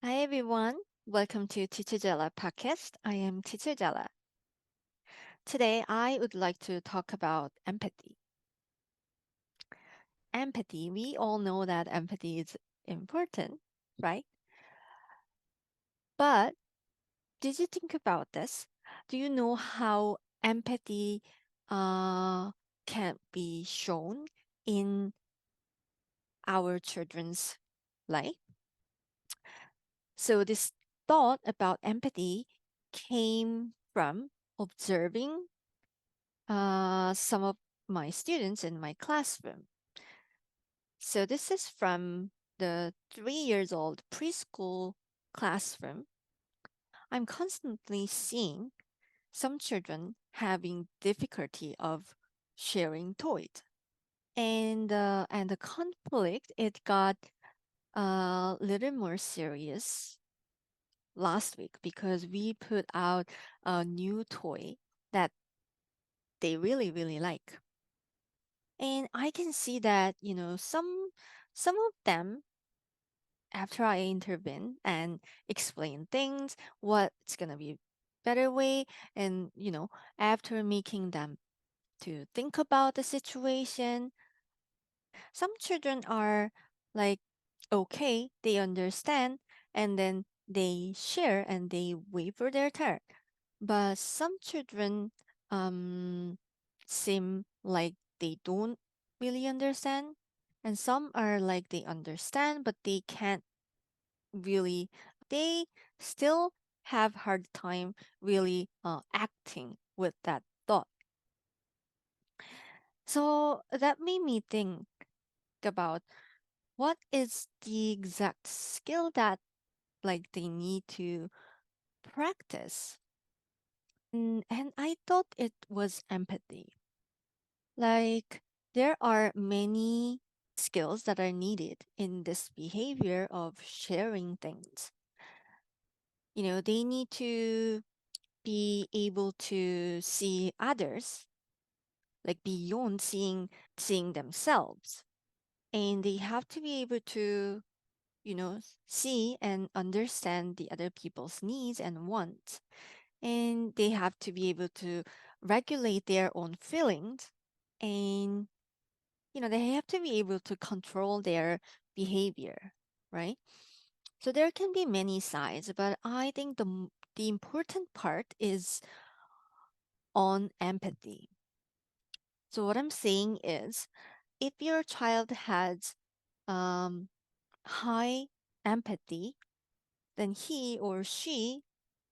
Hi everyone, welcome to Teacher Gela podcast. I am Teacher Gela. Today I would like to talk about empathy. Empathy, we all know that empathy is important, right? But did you think about this? Do you know how empathy uh, can be shown in our children's life? So this thought about empathy came from observing some of my students in my classroom. So this is from the 3 years old preschool classroom. I'm constantly seeing some children having difficulty of sharing toys. And the conflict it got a little more serious last week because we put out a new toy that they really like. And I can see that, some of them, after I intervene and explain things, what's gonna be better way, and after making them to think about the situation, some children are like, okay, they understand, and then they share and they wait for their turn. But some children um seem like they don't really understand, and some are like they understand but they can't really, they still have hard time really acting with that thought. So that made me think about what is the exact skill that like they need to practice. And I thought it was empathy. Like there are many skills that are needed in this behavior of sharing things. They need to be able to see others like beyond seeing themselves. And they have to be able to, see and understand the other people's needs and wants. And they have to be able to regulate their own feelings, and they have to be able to control their behavior, right? So there can be many sides, but I think the important part is on empathy. So what I'm saying is, if your child has um, high empathy, then he or she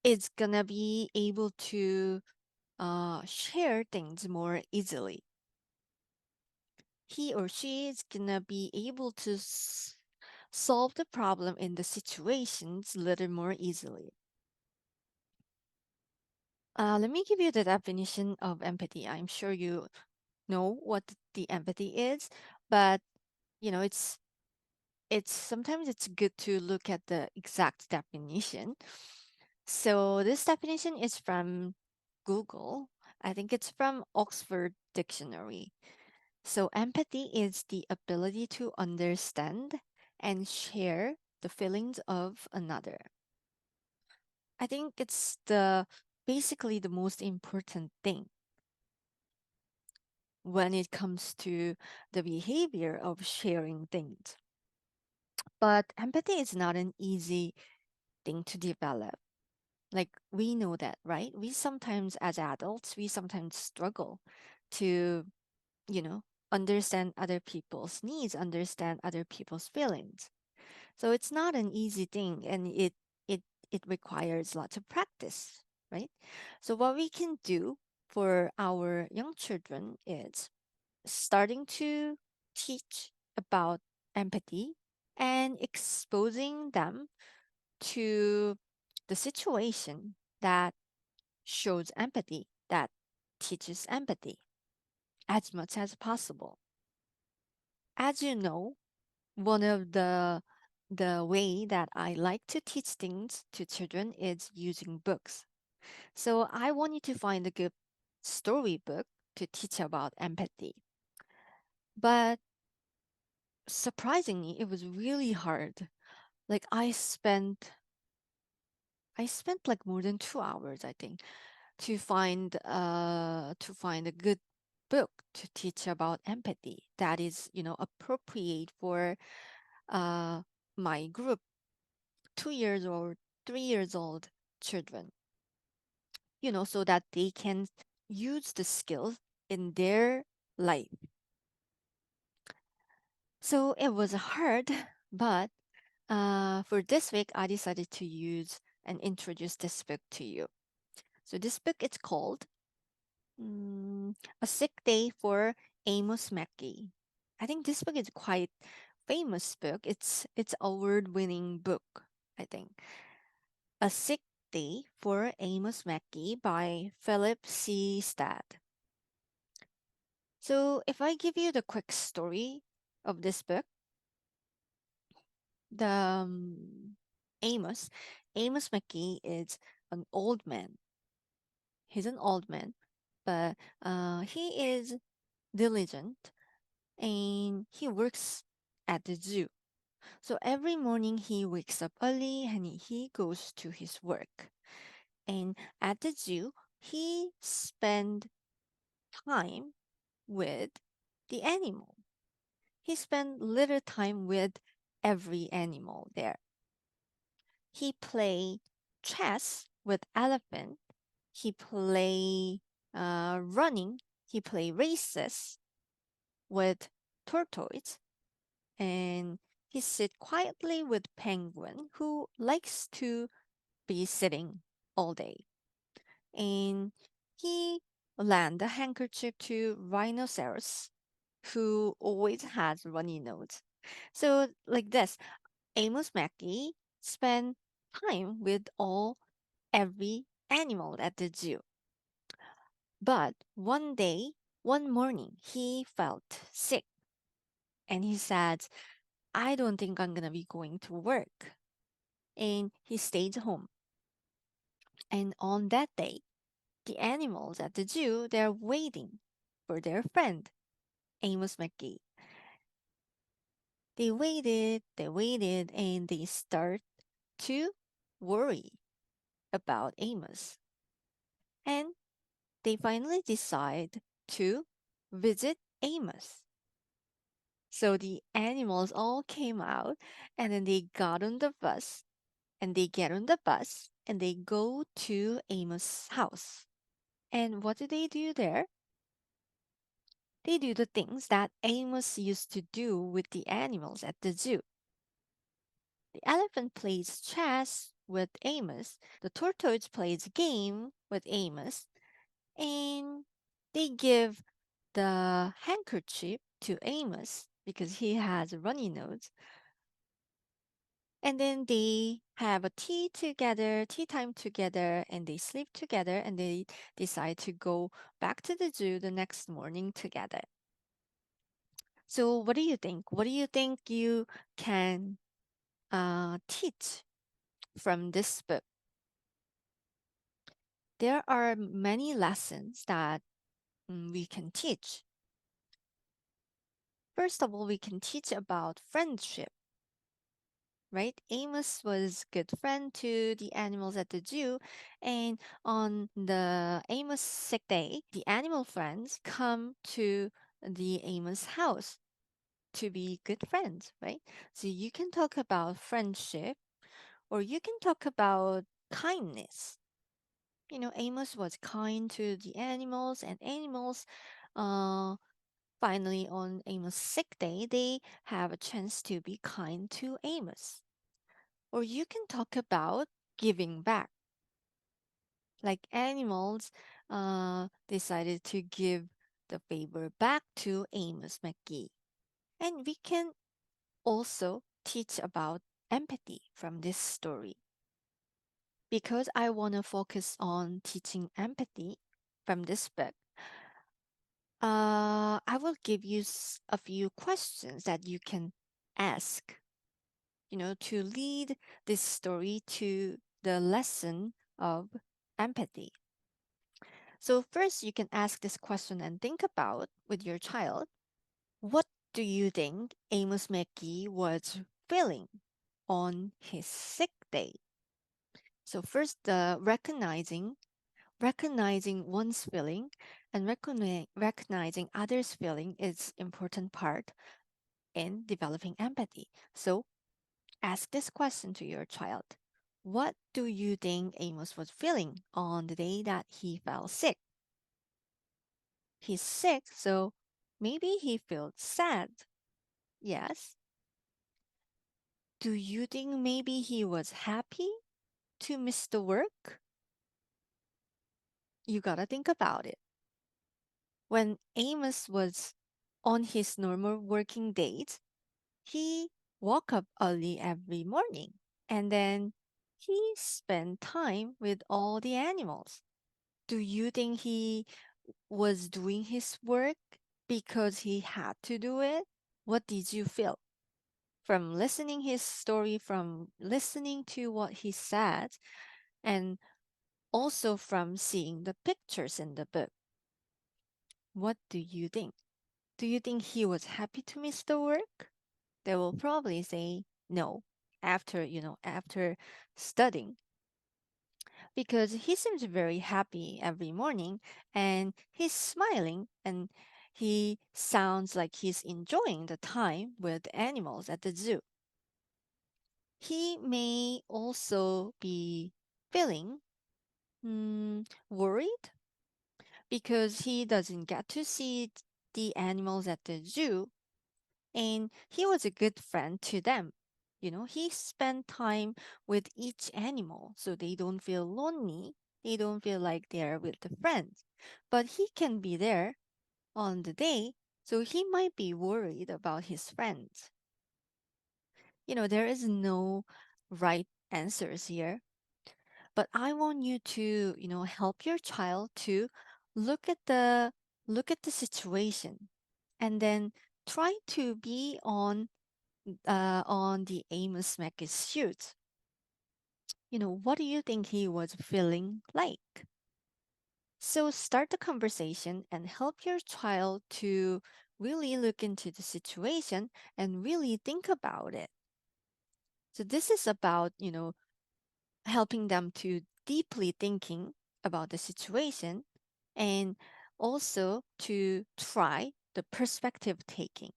is gonna be able to share things more easily. He or she is gonna be able to solve the problem in the situations a little more easily. Let me give you the definition of empathy. I'm sure you know what the empathy is, but it's sometimes it's good to look at the exact definition. So this definition is from Google. I think it's from Oxford Dictionary. So empathy is the ability to understand and share the feelings of another. I think it's the basically the most important thing when it comes to the behavior of sharing things. But empathy is not an easy thing to develop. Like we know that, right? We sometimes, as adults, we sometimes struggle to, you know, understand other people's needs, understand other people's feelings. So it's not an easy thing, and it it requires lots of practice, right? So what we can do for our young children is starting to teach about empathy and exposing them to the situation that shows empathy, that teaches empathy as much as possible. As you know, one of the way that I like to teach things to children is using books. So I want you to find a good storybook to teach about empathy. But surprisingly, it was really hard Like I spent like more than 2 hours, I think, to find a good book to teach about empathy that is, appropriate for uh my group, 2 years or 3 years old children, so that they can use the skills in their life. So it was hard, but for this week, I decided to use and introduce this book to you. So this book it's called A Sick Day for Amos McGee. I think this book is quite famous book. It's award-winning book, I think. A Sick Day for Amos McGee by Philip C. Stad. So if I give you the quick story of this book, the Amos, Amos McGee is an old man. He's an old man, but he is diligent and he works at the zoo. So every morning he wakes up early and he goes to his work. And at the zoo, he spend time with the animal. He spent little time with every animal there. He play chess with elephant. He play running. He play races with tortoise, and he sit quietly with penguin who likes to be sitting all day. And he lend a handkerchief to rhinoceros who always has runny nose. So like this, Amos Mackey spent time with all every animal at the zoo. But one day, one morning, he felt sick and he said, I don't think I'm gonna be going to work. And he stayed home. And on that day, the animals at the zoo, they're waiting for their friend, Amos McGee. They waited, and they start to worry about Amos. And they finally decide to visit Amos. So the animals all came out and then they got on the bus and they get on the bus and they go to Amos' house. And what do they do there? They do the things that Amos used to do with the animals at the zoo. The elephant plays chess with Amos, the tortoise plays a game with Amos, and they give the handkerchief to Amos because he has a runny nose. And then they have a tea time together, and they sleep together, and they decide to go back to the zoo the next morning together. So, what do you think? What do you think you can teach from this book? There are many lessons that we can teach. First of all, we can teach about friendship, right? Amos was good friend to the animals at the zoo, and on the Amos sick day, the animal friends come to the Amos house to be good friends, right? So you can talk about friendship, or you can talk about kindness. Amos was kind to the animals, and animals, uh, finally on Amos' sick day, they have a chance to be kind to Amos. Or you can talk about giving back. Like animals decided to give the favor back to Amos McGee. And we can also teach about empathy from this story. Because I want to focus on teaching empathy from this book, I will give you a few questions that you can ask, to lead this story to the lesson of empathy. So, first, you can ask this question and think about with your child, what do you think Amos McGee was feeling? on his sick day. So first, the recognizing one's feeling and recognizing others' feeling is important part in developing empathy. So ask this question to your child. What do you think Amos was feeling on the day that he fell sick? He's sick, so maybe he felt sad. Yes. Do you think maybe he was happy to miss the work? You gotta think about it. When Amos was on his normal working days, he woke up early every morning and then he spent time with all the animals. Do you think he was doing his work because he had to do it? What did you feel? From listening his story, from listening to what he said, and also from seeing the pictures in the book, what do you think? Do you think he was happy to miss the work? They will probably say no after, after studying because he seems very happy every morning and he's smiling and he sounds like he's enjoying the time with the animals at the zoo. He may also be feeling worried because he doesn't get to see the animals at the zoo and he was a good friend to them. He spent time with each animal so they don't feel lonely. They don't feel like they're with the friends. But he can be there on the day, so he might be worried about his friends. There is no right answers here, but I want you to, help your child to look at the look at the situation and then try to be on the Amos McGee's shoes. What do you think he was feeling like? So start the conversation and help your child to really look into the situation and really think about it. So this is about, helping them to deeply thinking about the situation and also to try the perspective taking.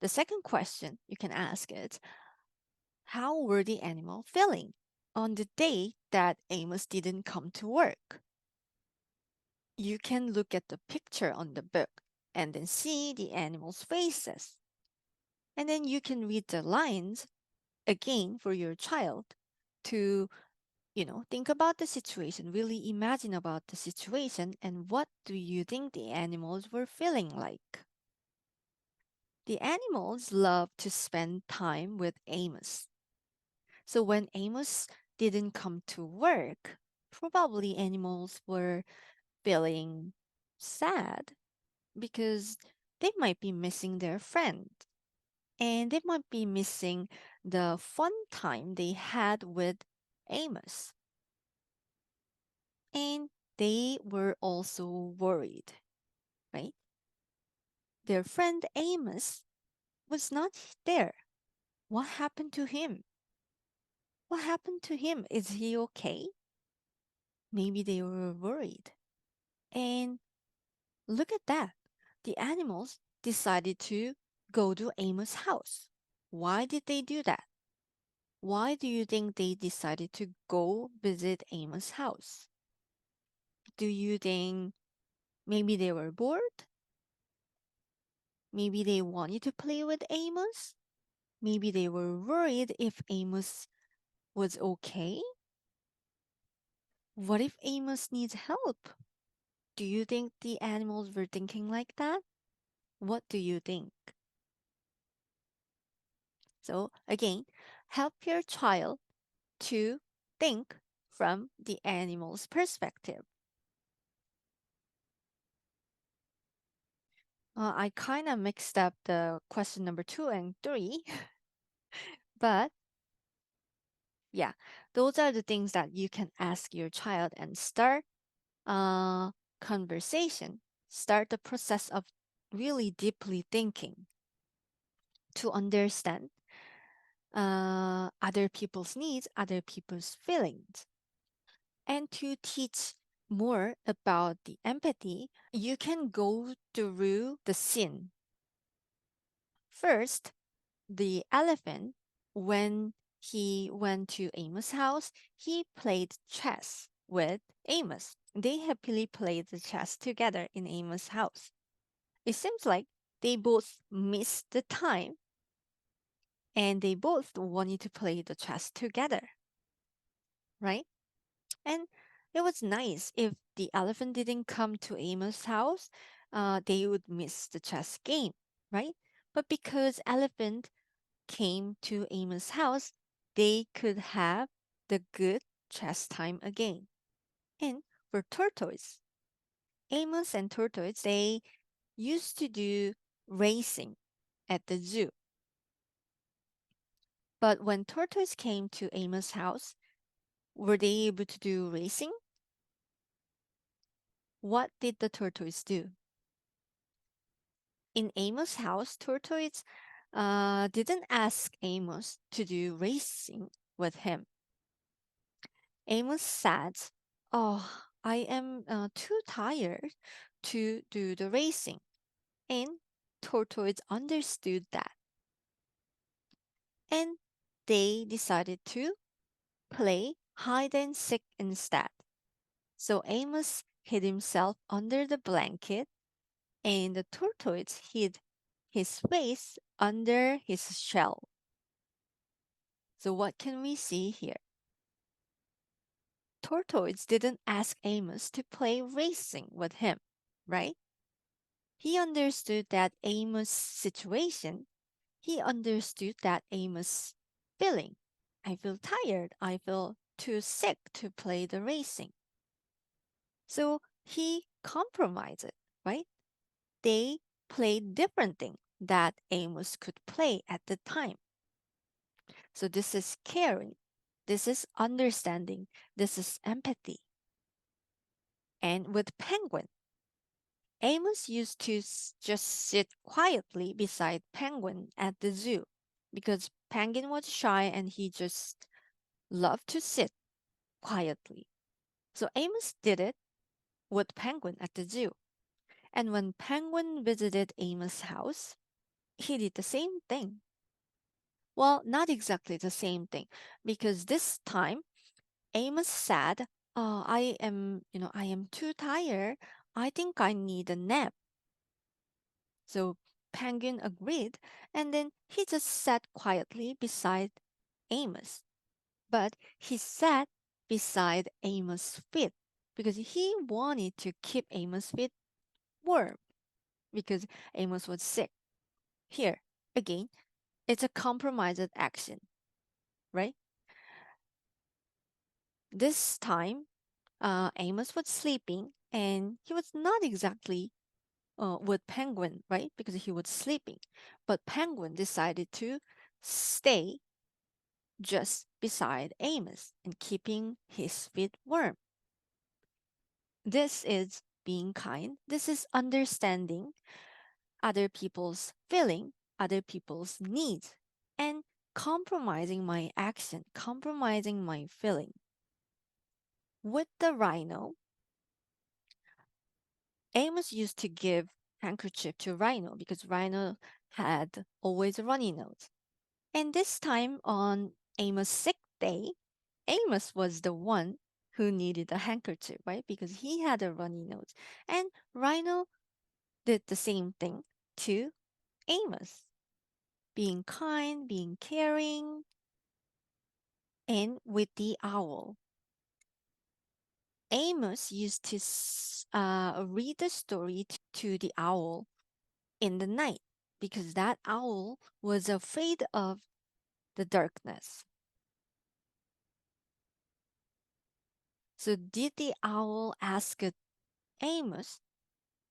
The second question you can ask is, how were the animal feeling on the day that Amos didn't come to work? You can look at the picture on the book and then see the animals' faces. And then you can read the lines again for your child to, think about the situation, really imagine about the situation and what do you think the animals were feeling like? The animals love to spend time with Amos. So when Amos didn't come to work, probably animals were feeling sad because they might be missing their friend and they might be missing the fun time they had with Amos. And they were also worried, right? Their friend Amos was not there. What happened to him? What happened to him? Is he okay? Maybe they were worried. And look at that. The animals decided to go to Amos' house. Why did they do that? Why do you think they decided to go visit Amos' house? Do you think maybe they were bored? Maybe they wanted to play with Amos? Maybe they were worried if Amos was okay? What if Amos needs help? Do you think the animals were thinking like that? What do you think? So, again, help your child to think from the animal's perspective. I kind of mixed up the question number 2 and 3, but yeah, those are the things that you can ask your child and start a conversation, start the process of really deeply thinking to understand other people's needs, other people's feelings. And to teach more about the empathy, you can go through the scene. First, the elephant, when he went to Amos' house, he played chess with Amos. They happily played the chess together in Amos' house. It seems like they both missed the time and they both wanted to play the chess together, right? And it was nice. If the elephant didn't come to Amos' house, they would miss the chess game, right? But because elephant came to Amos' house, they could have the good chess time again. And for tortoise, Amos and tortoise, they used to do racing at the zoo. But when tortoise came to Amos' house, were they able to do racing? What did the tortoise do? In Amos' house, tortoise didn't ask Amos to do racing with him. Amos said, "Oh, I am too tired to do the racing." And tortoise understood that. And they decided to play hide and seek instead. So Amos hid himself under the blanket, and the tortoise hid his face under his shell. So, what can we see here? Tortoise didn't ask Amos to play racing with him, right? He understood that Amos' situation. He understood that Amos' feeling. I feel tired. I feel too sick to play the racing. So he compromised it, right? They played different thing that Amos could play at the time. So this is caring. This is understanding. This is empathy. And with Penguin, Amos used to just sit quietly beside Penguin at the zoo because Penguin was shy and he just loved to sit quietly. So Amos did it with Penguin at the zoo. And when Penguin visited Amos' house, he did the same thing. Well, not exactly the same thing because this time Amos said, "Oh, I am too tired. I think I need a nap." So Penguin agreed, and then he just sat quietly beside Amos. But he sat beside Amos' feet because he wanted to keep Amos' feet warm because Amos was sick. Here, again, it's a compromised action, right? This time, Amos was sleeping and he was not exactly with Penguin, right? Because he was sleeping. But Penguin decided to stay just beside Amos and keeping his feet warm. This is being kind. This is understanding other people's feeling, other people's needs, and compromising my action, compromising my feeling. With the rhino, Amos used to give handkerchief to Rhino because Rhino had always a runny nose. And this time on Amos' sick day, Amos was the one who needed a handkerchief, right? Because he had a runny nose. And Rhino did the same thing to Amos, being kind, being caring, and with the owl. Amos used to read the story to the owl in the night because that owl was afraid of the darkness. So, did the owl ask Amos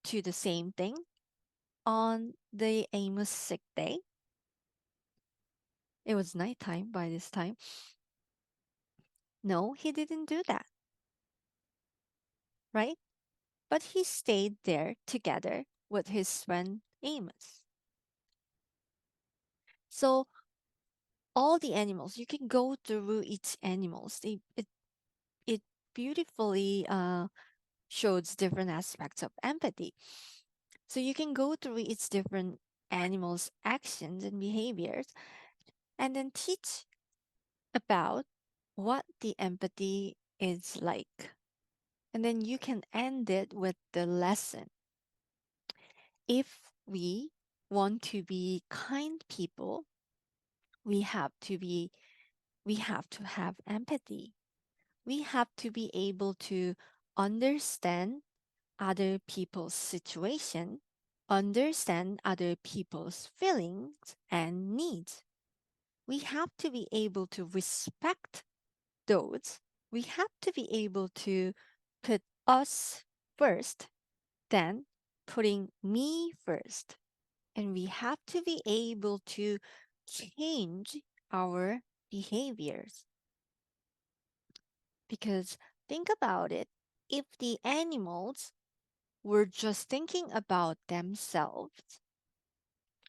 to the same thing on the Amos sick day? It was nighttime by this time. No, he didn't do that, right? But he stayed there together with his friend Amos. So all the animals. You can go through each animals. It beautifully shows different aspects of empathy. So you can go through its different animals' actions and behaviors and then teach about what the empathy is like. And then you can end it with the lesson. If we want to be kind people, we have to be we have to have empathy. We have to be able to understand other people's situation, understand other people's feelings and needs. We have to be able to respect those. We have to be able to put us first, then putting me first. And we have to be able to change our behaviors. Because think about it, if the animals were just thinking about themselves,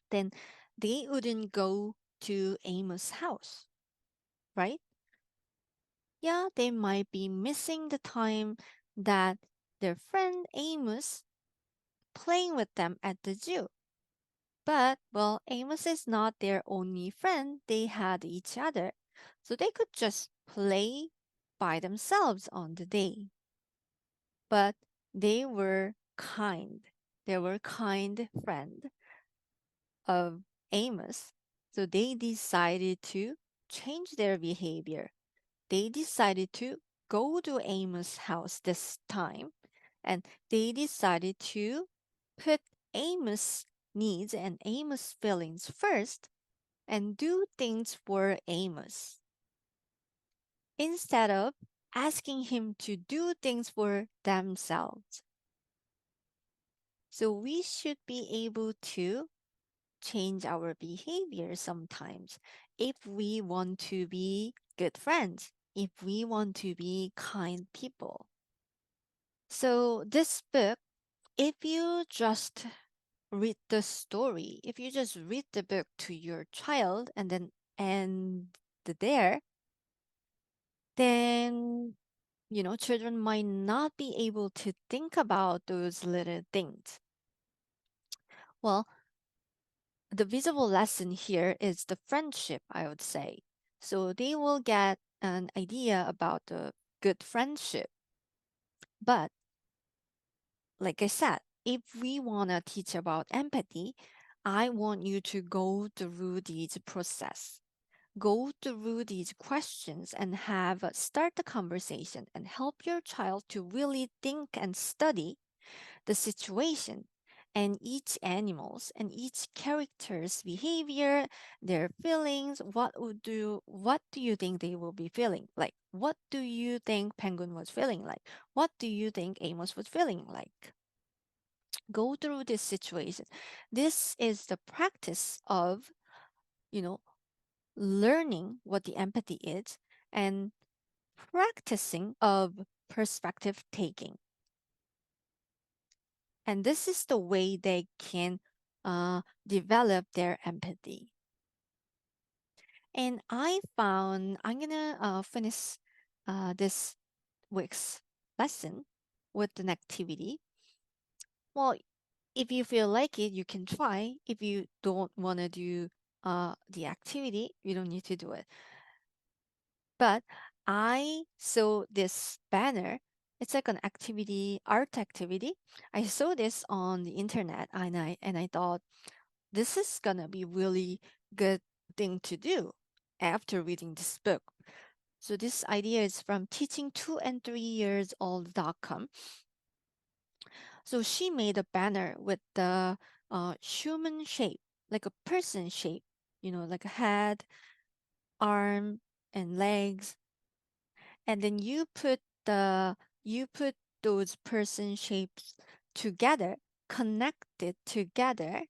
then they wouldn't go to Amos' house, right? Yeah, they might be missing the time that their friend Amos playing with them at the zoo. But, well, Amos is not their only friend. They had each other. So they could just play by themselves on the day. But they were kind. They were kind friend of Amos. So they decided to change their behavior. They decided to go to Amos' house this time and they decided to put Amos' needs and Amos' feelings first and do things for Amos instead of asking him to do things for themselves. So we should be able to change our behavior sometimes if we want to be good friends, if we want to be kind people. So, this book, if you just read the story, if you just read the book to your child and then end there, then children might not be able to think about those little things. Well, the visible lesson here is the friendship, I would say. So they will get an idea about the good friendship. But like I said, if we want to teach about empathy, I want you to go through these process. Go through these questions and have start the conversation and help your child to really think and study the situation and each animals and each character's behavior, their feelings, what do you think they will be feeling? Like what do you think Penguin was feeling like? What do you think Amos was feeling like? Go through this situation. This is the practice of, you know, learning what the empathy is and practicing of perspective taking. And this is the way they can develop their empathy. And I found I'm gonna finish this week's lesson with an activity. Well, if you feel like it, you can try. If you don't want to do the activity, you don't need to do it. But I saw this banner. It's like an activity, art activity. I saw this on the internet and I thought this is gonna be really good thing to do after reading this book. So this idea is from teaching2 and 3 years old.com. So she made a banner with the human shape, like a person shape, like a head, arm, and legs. And then you put those person shapes together, connect it together,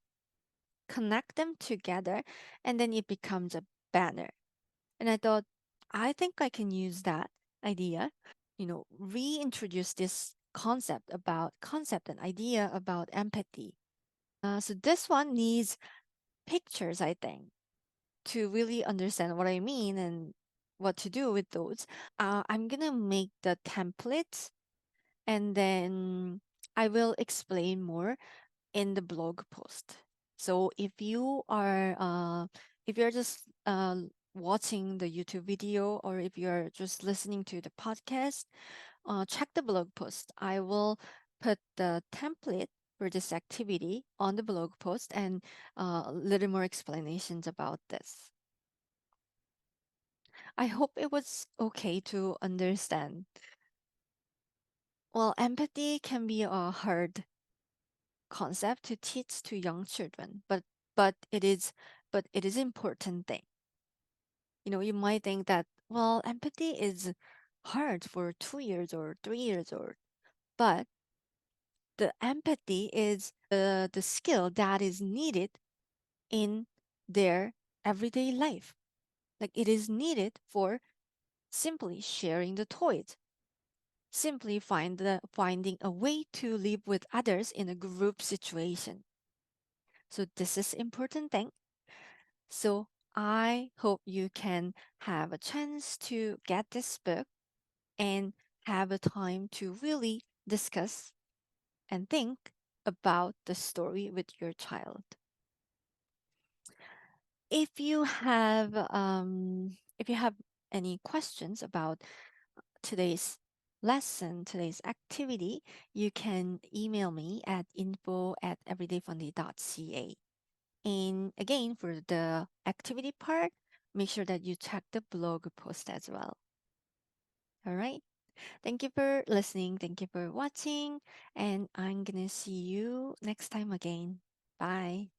connect them together, and then it becomes a banner. And I thought, I think I can use that idea, reintroduce this concept and idea about empathy. So this one needs pictures, I think. to really understand what I mean and what to do with those, I'm gonna make the templates, and then I will explain more in the blog post. So if you're just watching the YouTube video, or if you're just listening to the podcast, check the blog post. I will put the template for this activity on the blog post, and a little more explanations about this. I hope it was okay to understand. Well, empathy can be a hard concept to teach to young children, but it is but it is important thing. You might think that, well, empathy is hard for 2 years or 3 years old, but the empathy is the skill that is needed in their everyday life. Like, it is needed for simply sharing the toys, simply finding a way to live with others in a group situation. So this is important thing. So I hope you can have a chance to get this book and have a time to really discuss and think about the story with your child. If you have any questions about today's lesson, today's activity, you can email me at info@everydayfunday.ca. And again, for the activity part, make sure that you check the blog post as well. All right. Thank you for listening. Thank you for watching. And I'm going to see you next time again. Bye.